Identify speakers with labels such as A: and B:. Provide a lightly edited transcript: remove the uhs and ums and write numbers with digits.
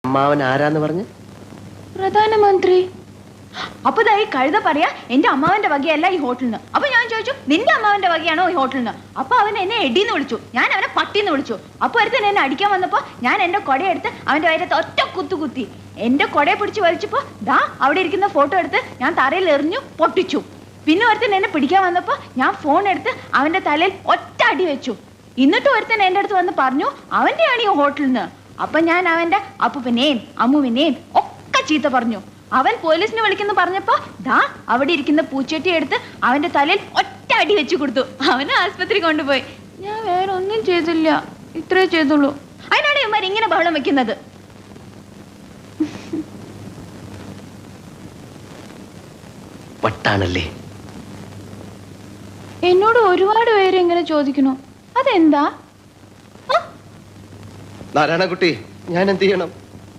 A: അമ്മാവൻ ആരാന്ന് പറഞ്ഞു?
B: പ്രധാനമന്ത്രി. അപ്പൊ ഈ കഴുത പറയാ എന്റെ അമ്മാവന്റെ വകയല്ല ഈ ഹോട്ടലിന്. അപ്പൊ ഞാൻ ചോദിച്ചു നിന്റെ അമ്മാവന്റെ വകയാണോ ഈ ഹോട്ടലിന്? അപ്പൊ അവൻ എന്നെ എടിന്ന് വിളിച്ചു, ഞാൻ അവനെ പട്ടിന്ന് വിളിച്ചു. അപ്പൊ ഒരുത്തൻ എന്നെ അടിക്കാൻ വന്നപ്പോ ഞാൻ എന്റെ കൊടയെടുത്ത് അവന്റെ വയറ്റത്ത് ഒറ്റ കുത്തി. എന്റെ കൊടയെ പിടിച്ച് വലിച്ചപ്പോ ദാ അവിടെ ഇരിക്കുന്ന ഫോട്ടോ എടുത്ത് ഞാൻ തറയിൽ എറിഞ്ഞു പൊട്ടിച്ചു. പിന്നെ ഒരുത്തൻ എന്നെ പിടിക്കാൻ വന്നപ്പോ ഞാൻ ഫോൺ എടുത്ത് അവന്റെ തലയിൽ ഒറ്റ അടി വെച്ചു. എന്നിട്ട് ഒരുത്തൻ എന്റെ അടുത്ത് വന്ന് പറഞ്ഞു അവന്റെയാണ് ഈ ഹോട്ടലിന്. അപ്പൊ ഞാൻ അവന്റെ അപ്പൂപ്പനെയും അമ്മുവിനെയും ഒക്കെ ചീത്ത പറഞ്ഞു. അവൻ പോലീസിനെ വിളിക്കുന്നു പറഞ്ഞപ്പോ ദാ അവിടെ ഇരിക്കുന്ന പൂച്ചട്ടി എടുത്ത് അവന്റെ തലയിൽ ഒറ്റ അടി വെച്ചു കൊടുത്തു. അവനെ ആസ്പത്രി കൊണ്ടുപോയി. ഞാൻ വേറെ ഒന്നും ചെയ്തില്ല, ഇത്രേ ചെയ്തുള്ളൂ. അതിനാണ് ഇവന്മാർ ഇങ്ങനെ ബഹളം വെക്കുന്നത്.
A: വട്ടാണല്ലേ?
B: എന്നോട് ഒരുപാട് പേര് ഇങ്ങനെ ചോദിക്കണു, അതെന്താ?
A: നാരായണക്കുട്ടി, ഞാൻ എന്ത് ചെയ്യണം?